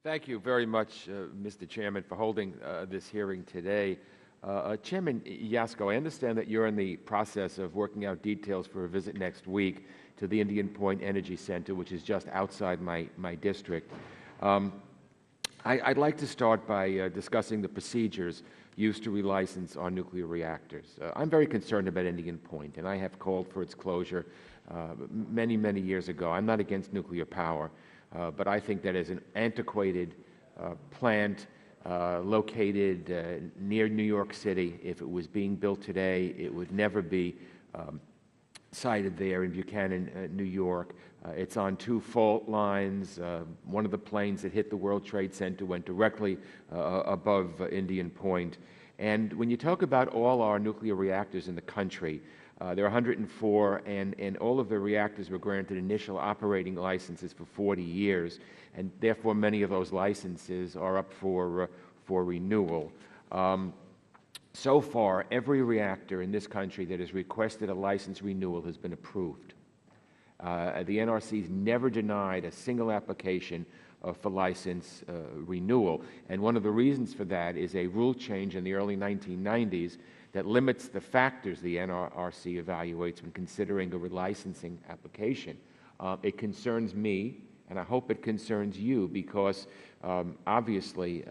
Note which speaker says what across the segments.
Speaker 1: Thank you very much, Mr. Chairman, for holding this hearing today. Chairman Yasko, I understand that you're in the process of working out details for a visit next week to the Indian Point Energy Center, which is just outside my district. I'd like to start by discussing the procedures used to relicense our nuclear reactors. I'm very concerned about Indian Point, and I have called for its closure many years ago. I'm not against nuclear power, but I think that as an antiquated plant located near New York City, if it was being built today, it would never be sited there in Buchanan, New York. It's on two fault lines. One of the planes that hit the World Trade Center went directly above Indian Point. And when you talk about all our nuclear reactors in the country, there are 104, and all of the reactors were granted initial operating licenses for 40 years, and therefore many of those licenses are up for renewal. So far, every reactor in this country that has requested a license renewal has been approved. The NRC has never denied a single application for license renewal, and one of the reasons for that is a rule change in the early 1990s that limits the factors the NRC evaluates when considering a relicensing application. It concerns me, and I hope it concerns you, because obviously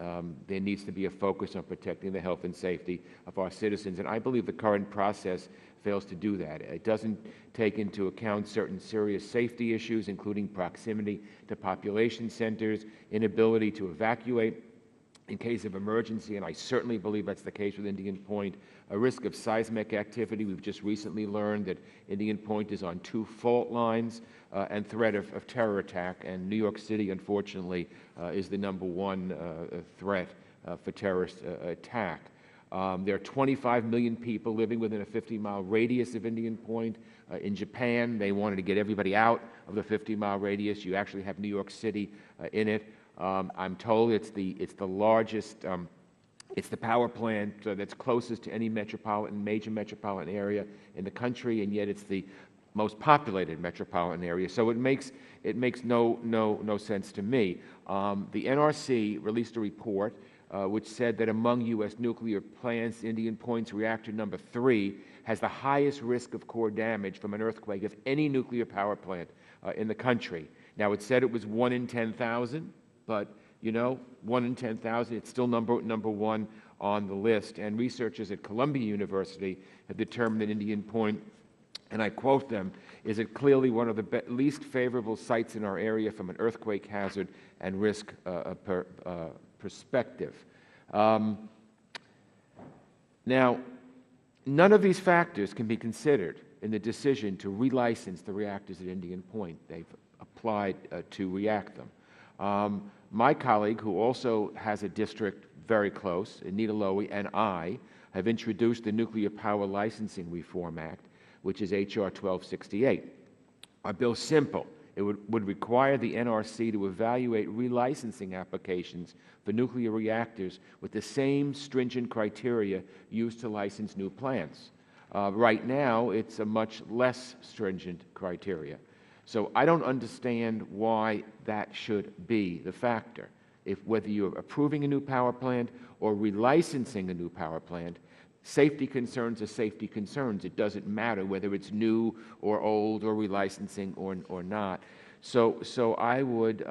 Speaker 1: there needs to be a focus on protecting the health and safety of our citizens, and I believe the current process fails to do that. It doesn't take into account certain serious safety issues, including proximity to population centers, inability to evacuate in case of emergency, and I certainly believe that's the case with Indian Point, a risk of seismic activity. We've just recently learned that Indian Point is on two fault lines, and threat of terror attack, and New York City, unfortunately, is the #1 threat for terrorist attack. There are 25 million people living within a 50-mile radius of Indian Point. In Japan, they wanted to get everybody out of the 50-mile radius. You actually have New York City in it. I'm told it's the largest, it's the power plant that's closest to any major metropolitan area in the country, and yet it's the most populated metropolitan area. So it makes no sense to me. The NRC released a report which said that among U.S. nuclear plants, Indian Point's reactor number 3 has the highest risk of core damage from an earthquake of any nuclear power plant in the country. Now, it said it was 1 in 10,000, but, you know, 1 in 10,000, it's still number 1 on the list. And researchers at Columbia University have determined that Indian Point, and I quote them, is it clearly one of the least favorable sites in our area from an earthquake hazard and risk perspective. Now, none of these factors can be considered in the decision to relicense the reactors at Indian Point. They've applied to react them. My colleague, who also has a district very close, Anita Lowy, and I have introduced the Nuclear Power Licensing Reform Act, which is H.R. 1268. Our bill is simple. It would require the NRC to evaluate relicensing applications for nuclear reactors with the same stringent criteria used to license new plants. Right now, it's a much less stringent criteria. So I don't understand why that should be the factor. Whether you're approving a new power plant or relicensing a new power plant, safety concerns are safety concerns. It doesn't matter whether it's new or old or relicensing or not. So I would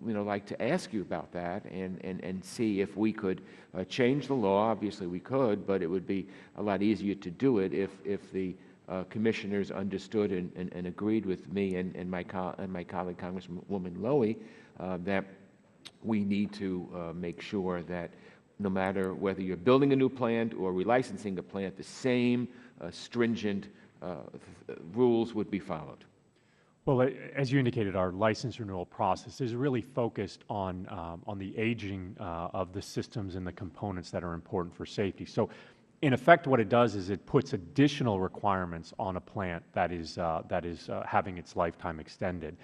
Speaker 1: like to ask you about that and see if we could change the law. Obviously we could, but it would be a lot easier to do it if the commissioners understood and agreed with me and my colleague Congresswoman Lowy that we need to make sure that no matter whether you're building a new plant or relicensing a plant, the same stringent rules would be followed.
Speaker 2: Well, as you indicated, our license renewal process is really focused on the aging of the systems and the components that are important for safety. So, in effect, what it does is it puts additional requirements on a plant that is having its lifetime extended.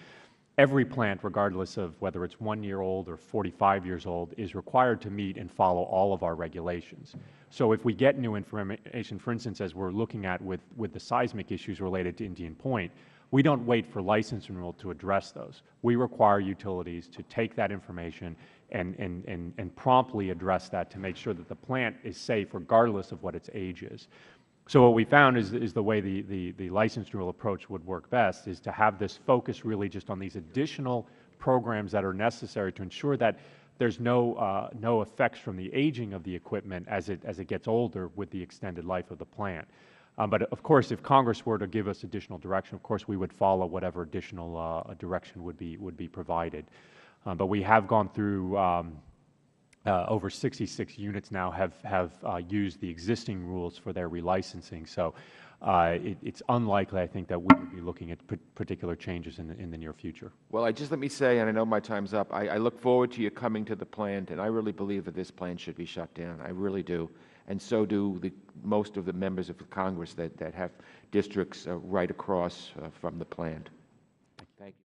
Speaker 2: Every plant, regardless of whether it's 1 year old or 45 years old, is required to meet and follow all of our regulations. So if we get new information, for instance, as we're looking at with the seismic issues related to Indian Point, We don't wait for license renewal to address those. We require utilities to take that information and promptly address that to make sure that the plant is safe regardless of what its age is. So what we found is the way the license renewal approach would work best is to have this focus really just on these additional programs that are necessary to ensure that there's no effects from the aging of the equipment as it gets older with the extended life of the plant. But of course, if Congress were to give us additional direction, of course we would follow whatever additional direction would be provided. But we have gone through over 66 units now have used the existing rules for their relicensing. So it's unlikely, I think, that we would be looking at particular changes in the near future.
Speaker 1: Well, let me say, and I know my time's up, I look forward to you coming to the plant, and I really believe that this plant should be shut down. I really do. And so do most of the members of the Congress that have districts right across from the plant. Thank you.